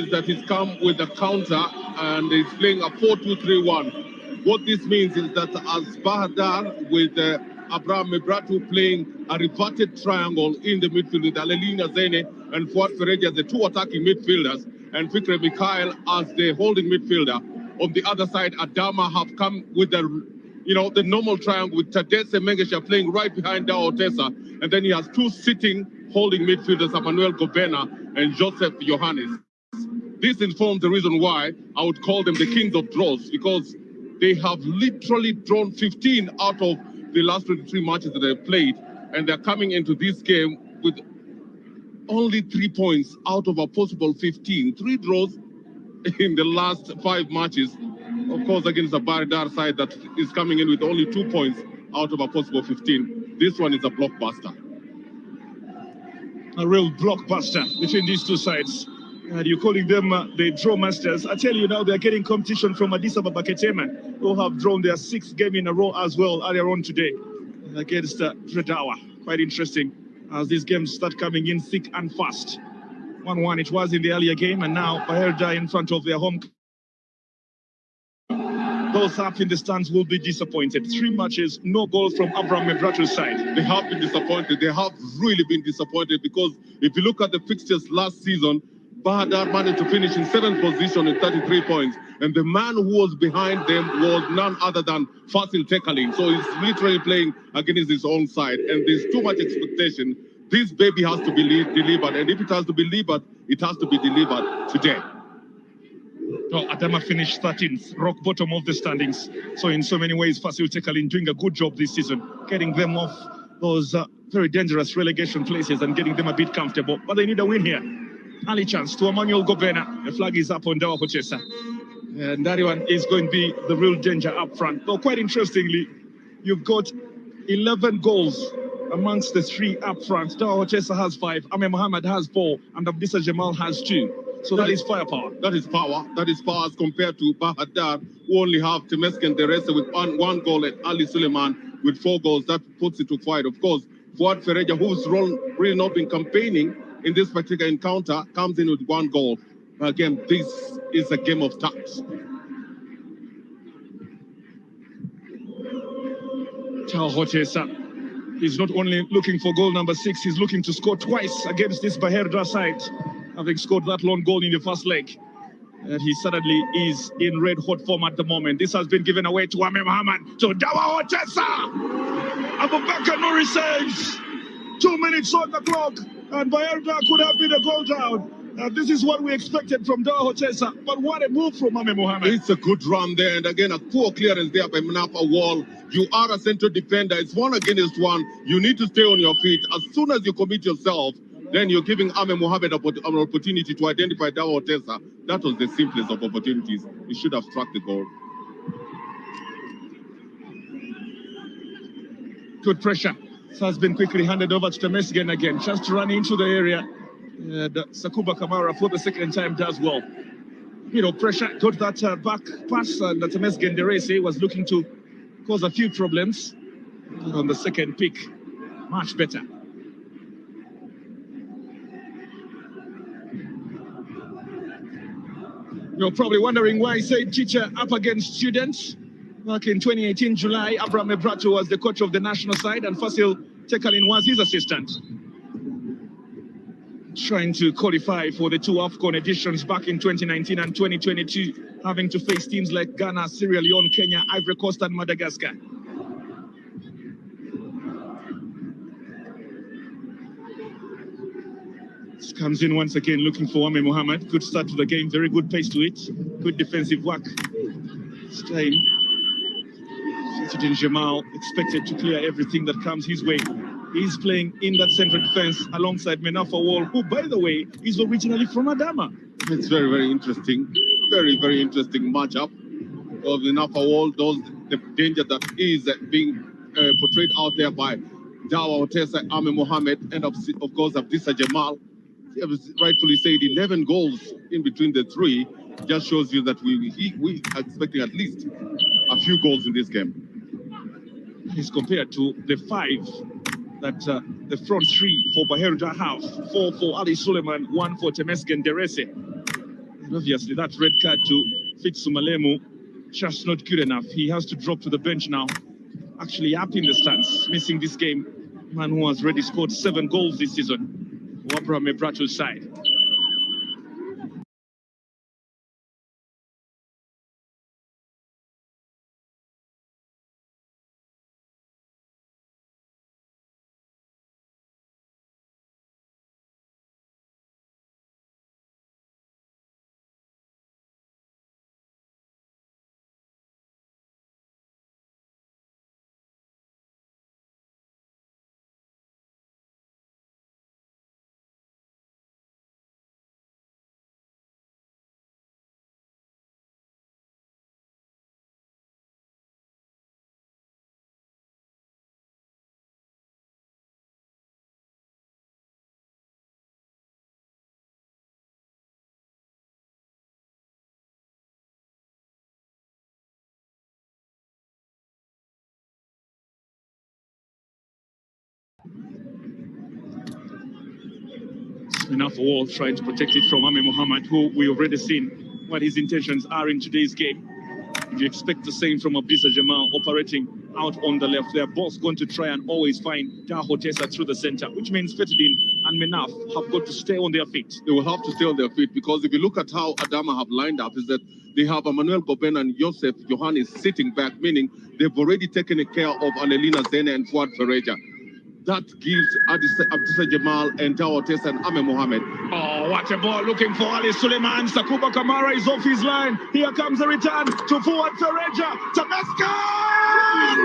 is that he's come with a counter and he's playing a 4-2-3-1. What this means is that as Bahir with Abraham Mebratu playing a reverted triangle in the midfield with Alelina Zene and Fuad Ferreira as the two attacking midfielders and Fikre Mikhail as the holding midfielder. On the other side, Adama have come with the normal triangle with Tadesse Mengesha playing right behind Dao Otesa, and then he has two sitting holding midfielders, Emmanuel Gobena and Joseph Johannes. This informs the reason why I would call them the kings of draws, because they have literally drawn 15 out of the last 23 matches that they've played, and they're coming into this game with only 3 points out of a possible 15. 3 draws in the last 5 matches, of course, against the Bahir side that is coming in with only 2 points out of a possible 15. This one is a blockbuster. A real blockbuster between these two sides. You're calling them the draw masters. I tell you now, they're getting competition from Addis Ababa Kenema, who have drawn their 6th game in a row as well earlier on today against Redawa. Quite interesting as these games start coming in thick and fast. 1-1 it was in the earlier game, and now Bahir in front of their home. Those up in the stands will be disappointed. 3 matches, no goals from Abraham Mebratu's side. They have been disappointed. They have really been disappointed, because if you look at the fixtures last season, Bahir managed to finish in 7th position with 33 points. And the man who was behind them was none other than Fasil Tekaling. So he's literally playing against his own side. And there's too much expectation. This baby has to be delivered. And if it has to be delivered, it has to be delivered today. Oh, Adama finished 13th, rock bottom of the standings. So in so many ways, Fasil Tekaling doing a good job this season, getting them off those very dangerous relegation places and getting them a bit comfortable. But they need a win here. Early chance to Emmanuel Gobena. The flag is up on Dawa Hochesa. And that one is going to be the real danger up front. Though quite interestingly, you've got 11 goals amongst the 3 up front. Dawa Hochesa has 5, Ame Mohammed has 4, and Abdissa Jamal has 2. So that is firepower. That is power. That is power as compared to Bahir, who only have Temesgen Derese with one goal and Ali Suleiman with 4 goals. That puts it to 5. Of course, Fuad Ferreira, who's really not been campaigning in this particular encounter, comes in with 1 goal. Again, this is a game of touch. Dawa Hochesa is not only looking for goal number 6, he's looking to score twice against this Bahir side, having scored that lone goal in the first leg. And he suddenly is in red-hot form at the moment. This has been given away to Ame Mohammed, to Dawa Hochesa. Abubakar Nouri saves. 2 minutes on the clock, and Bahir could have been a goal down. This is what we expected from Dawa Hochesa, but what a move from Ame Mohammed. It's a good run there, and again, a poor clearance there by Manafa Wall. You are a central defender. It's 1 against 1. You need to stay on your feet. As soon as you commit yourself, then you're giving Ame Mohammed an opportunity to identify Dawa Hochesa. That was the simplest of opportunities. He should have struck the goal. Good pressure. So has been quickly handed over to Temesgen again. Chance to run into the area. Sakuba Kamara for the 2nd time does well. Pressure, got that back pass, and Temesgen Derese was looking to cause a few problems on the 2nd pick. Much better. You're probably wondering why I said teacher up against students. Back in 2018 July, Abraham Mebratu was the coach of the national side, and Fasil Tekaling was his assistant. Trying to qualify for the 2 AFCON editions back in 2019 and 2022, having to face teams like Ghana, Sierra Leone, Kenya, Ivory Coast, and Madagascar. This comes in once again looking for Ame Mohammed. Good start to the game, very good pace to it. Good defensive work. This time, Jamal expected to clear everything that comes his way. He's playing in that central defense alongside Menafa Wall, who, by the way, is originally from Adama. It's very, very interesting. Very, very interesting matchup of Menafa Wall. The danger that is being portrayed out there by Dawa Hochesa, Ame Mohammed, and of course, Abdissa Jamal. He has rightfully said 11 goals in between the 3. Just shows you that we are expecting at least a few goals in this game. He's compared to the 5 that the front 3 for Bahir have. 4 for Ali Suleiman, 1 for Temesgen Derese. Obviously, that red card to Fitsumalemu just not good enough. He has to drop to the bench now. Actually up in the stands, missing this game. Man who has already scored 7 goals this season. Wabra Mebrato's side. Enough wall trying to protect it from Ame Muhammad, who we already seen what his intentions are in today's game. You expect the same from Abdissa Jamal operating out on the left. They're both going to try and always find Daho Tessa through the center, which means Fetidin and Menaf have got to stay on their feet. They will have to stay on their feet because if you look at how Adama have lined up, is that they have Emmanuel Goben and Joseph Johannes sitting back, meaning they've already taken care of Anelina Zene and Fuad Ferreja. That gives Abdissa Jamal and Daho Tessa and Ame Mohamed. Oh, what a ball looking for Ali Suleiman. Sakuba Kamara is off his line. Here comes the return to Fuad Ferreja. Temescan!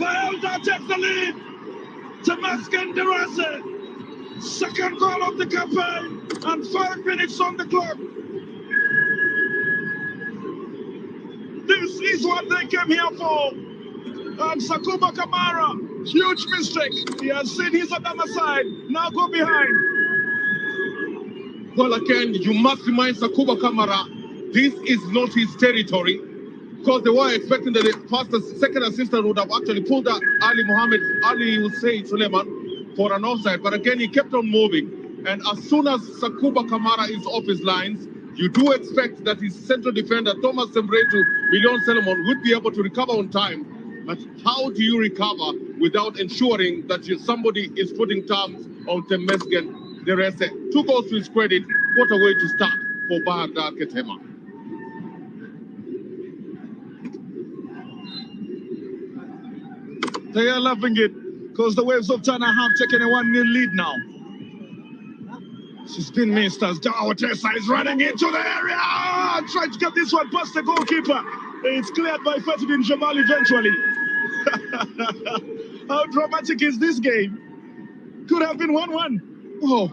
Bayelda takes the lead. Temescan Derase. Second goal of the campaign and 5 minutes on the clock. This is what they came here for. And Sakuba Kamara, huge mistake. He has seen his Adama side. Now go behind. Well, again, you must remind Sakuba Kamara, this is not his territory. Because they were expecting that the second assistant would have actually pulled out Ali Hussein Suleiman for an offside. But again, he kept on moving. And as soon as Sakuba Kamara is off his lines, you do expect that his central defender, Thomas Sembretu, Million Solomon, would be able to recover on time. But how do you recover without ensuring that somebody is putting terms on Temesgen Derese? 2 goals to his credit. What a way to start for Bahir Kenema. They are loving it because the Waves of Tana have taken a 1-0 lead now. She's been missed as Daho Tessa is running into the area. Trying to get this one past the goalkeeper. It's cleared by Fatidin Jamal eventually. How dramatic is this game? Could have been 1-1. Oh,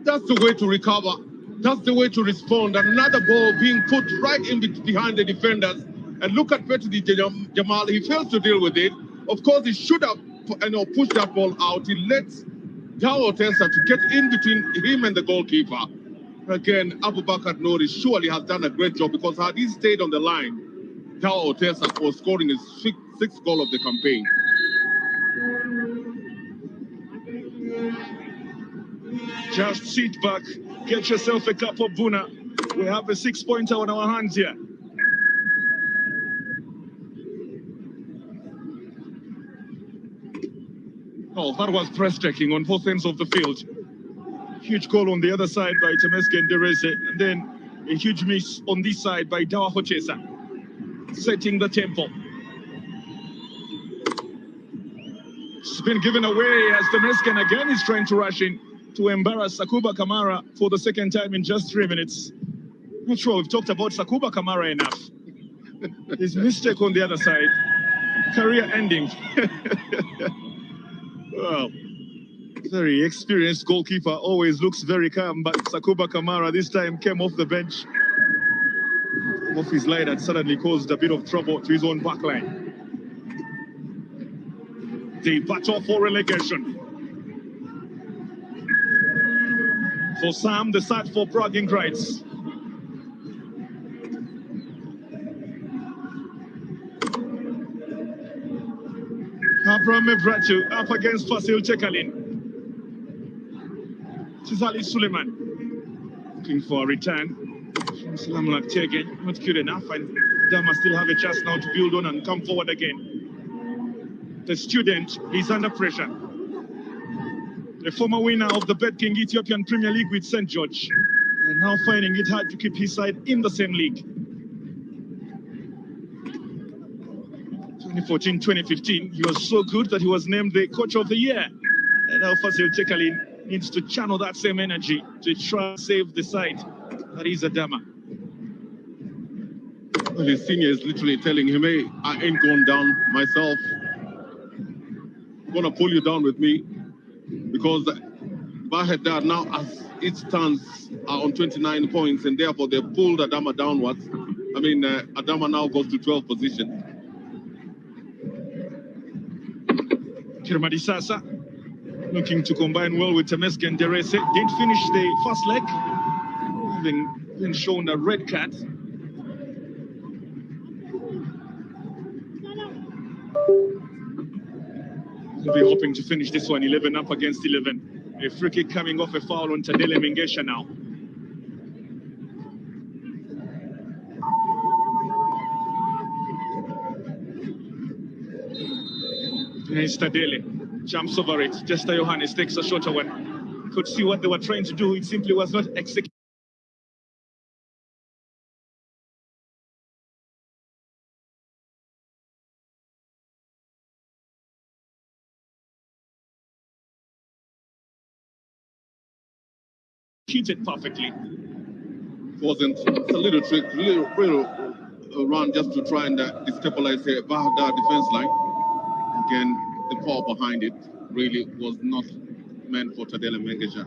that's the way to recover. That's the way to respond. Another ball being put right in behind the defenders. And look at Fatidin Jamal. He fails to deal with it. Of course, he should have pushed that ball out. He lets Daho Tessa to get in between him and the goalkeeper. Again, Abu Bakr Nouri surely has done a great job because had he stayed on the line, Daho Tessa was scoring his 6th goal of the campaign. Just sit back, get yourself a cup of Buna. We have a 6-pointer on our hands here. Oh, that was breathtaking on both ends of the field. Huge goal on the other side by Temesgen Derese, and then a huge miss on this side by Daho Tessa, setting the tempo. It's been given away as Temesgen again is trying to rush in to embarrass Sakuba Kamara for the 2nd time in just 3 minutes. Not sure we've talked about Sakuba Kamara enough. His mistake on the other side, career ending. Well, very experienced goalkeeper, always looks very calm, but Sakuba Kamara this time came off the bench, off his line, and suddenly caused a bit of trouble to his own backline. The battle for relegation. For some, the search for bragging rights. Abraham Mebratu up against Fasil Tekalin. It is Ali Suleiman looking for a return from Salamulak Tegen. Not good enough, and Adama still have a chance now to build on and come forward again. The student is under pressure. The former winner of the Bet King Ethiopian Premier League with St. George, and now finding it hard to keep his side in the same league. 2014-2015, he was so good that he was named the Coach of the Year. And now Fasil Tekalin needs to channel that same energy to try and save the side. That is Adama. Well, his senior is literally telling him, hey, I ain't going down myself. I'm going to pull you down with me. Because Bahir now, as it stands, are on 29 points, and therefore they pulled Adama downwards. I mean, Adama now goes to 12th position. Kirmadi Sasa looking to combine well with Temesgen Derese. Didn't finish the first leg, having been shown a red card. We'll be hoping to finish this one 11 up against 11. A free kick coming off a foul on Tadele Mengesha now. Here's Tadele, jumps over it. Jester Johannes takes a shorter one. Could see what they were trying to do. It simply was not executed. Cheated perfectly. Wasn't a little trick, little run just to try and destabilize the Bahir defense line. Again, the power behind it really was not meant for Tadele Mengesha.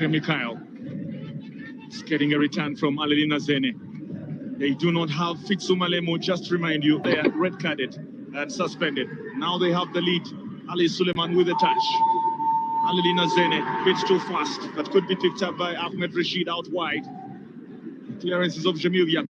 Mikhail is getting a return from Alelina Zene. They do not have Fitsumalemo, just remind you, they are red carded and suspended. Now they have the lead. Ali Suleiman with a touch. Alelina Zene, bit too fast. That could be picked up by Ahmed Rashid out wide. Clearances of Jamil Yak.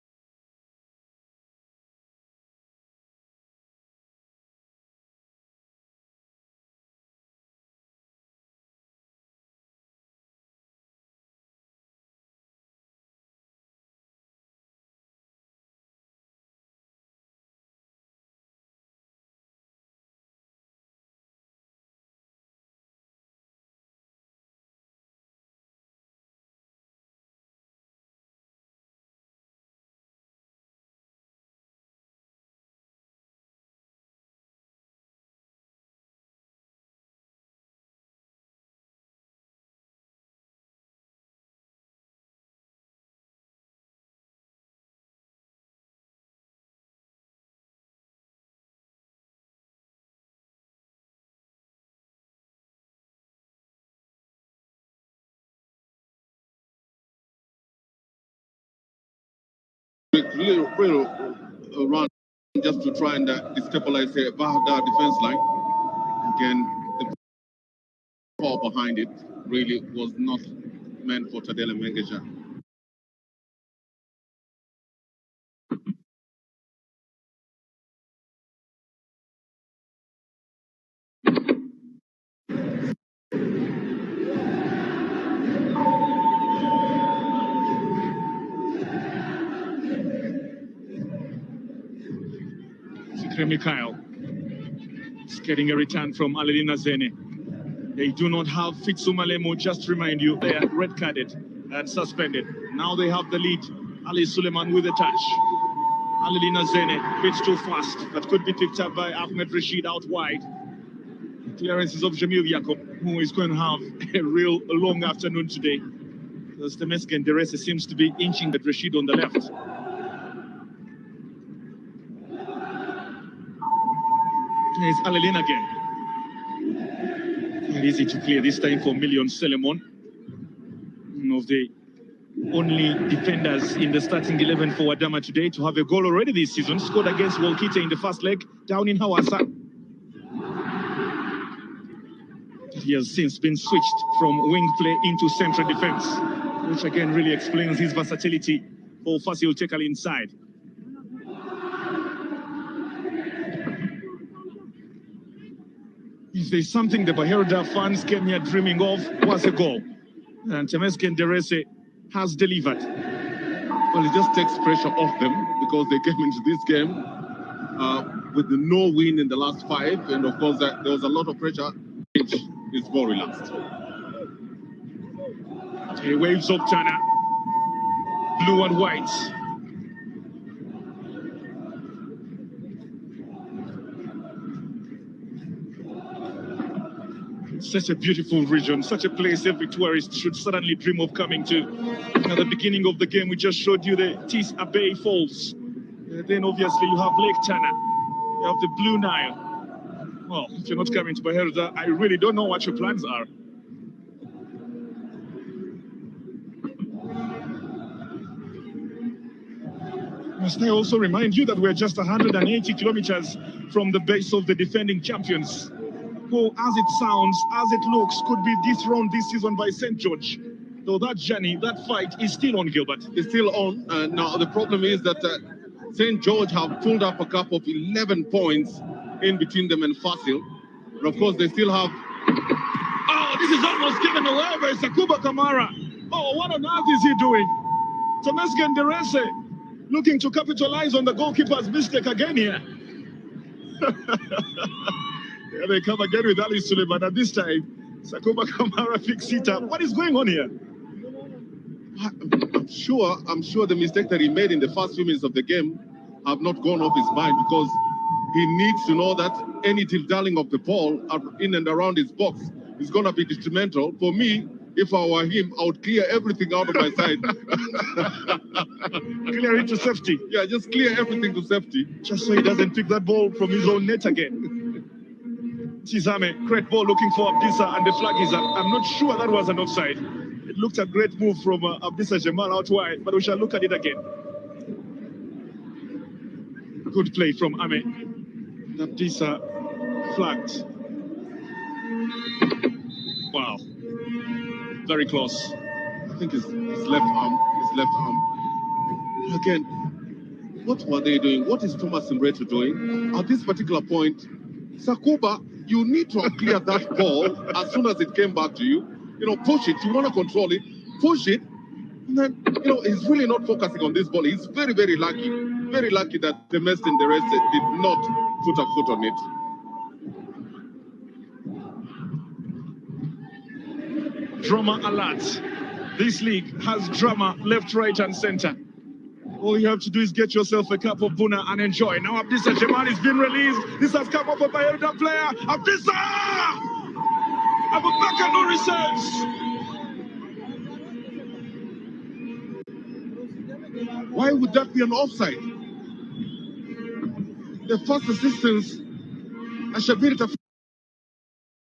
Little run just to try and destabilize the Bahir defense line. Again, the power behind it really was not meant for Tadele Mengesha. Mikhail is getting a return from Alelina Zene. They do not have Fitsumalemo, just remind you, they are red carded and suspended. Now they have the lead. Ali Suleiman with a touch. Alelina Zene, bit too fast. That could be picked up by Ahmed Rashid out wide. Clearances of Jamil Yacob, who is going to have a real long afternoon today. Because the Mesken Derese seems to be inching at Rashid on the left. Here's Alelina again. Not easy to clear this time for Million Selemon of the only defenders in the starting 11 for Adama today to have a goal already this season. Scored against Wolkite in the first leg down in Hawassa. He has since been switched from wing play into central defense, which again really explains his versatility for Fasil Tekal inside. If there's something the Bahir fans came here dreaming of, was a goal. And Temesgen Derese has delivered. Well, it just takes pressure off them because they came into this game with the no win in the last 5. And of course, there was a lot of pressure. It's more relaxed. He waves up Tana. Blue and white. Such a beautiful region, such a place every tourist should certainly dream of coming to. At the beginning of the game, we just showed you the Tis Abay Falls. Then obviously you have Lake Tana, you have the Blue Nile. Well, if you're not coming to Bahir, I really don't know what your plans are. Must I also remind you that we're just 180 kilometers from the base of the defending champions, who, as it sounds, as it looks, could be dethroned this season by St. George. Though that journey, that fight is still on, Gilbert. It's still on. Now, the problem is that St. George have pulled up a gap of 11 points in between them and Fasil. But of course, they still have... Oh, this is almost given away by Sakuba Kamara. Oh, what on earth is he doing? Temesgen Derese looking to capitalize on the goalkeeper's mistake again here. Here they come again with Ali Suleiman, and this time, Sakuba Kamara picks it up. What is going on here? I'm sure the mistake that he made in the first few minutes of the game have not gone off his mind, because he needs to know that any dilly-dallying of the ball in and around his box is going to be detrimental. For me, if I were him, I would clear everything out of my side. Clear it to safety. Yeah, just clear everything to safety. Just so he doesn't pick that ball from his own net again. Tizame, great ball looking for Abdissa, and the flag is up. I'm not sure that was an offside. It looked a great move from Abdissa Jamal out wide, but we shall look at it again. Good play from Ame. Abdissa flagged. Wow. Very close. I think his left arm. His left arm. Again, what were they doing? What is Thomas Mreto doing? At this particular point, Sakuba, you need to have cleared that ball as soon as it came back to you. You know, push it. You want to control it. Push it. And then, you know, he's really not focusing on this ball. He's very, very lucky. Very lucky that the Messi and the rest did not put a foot on it. Drama alert. This league has drama left, right, and center. All you have to do is get yourself a cup of Buna and enjoy. Now Abdissa Jamal is being released. This has come up a Bahir player. Abdissa! Abubakar no receives. Why would that be an offside? The first assistance, Ashabir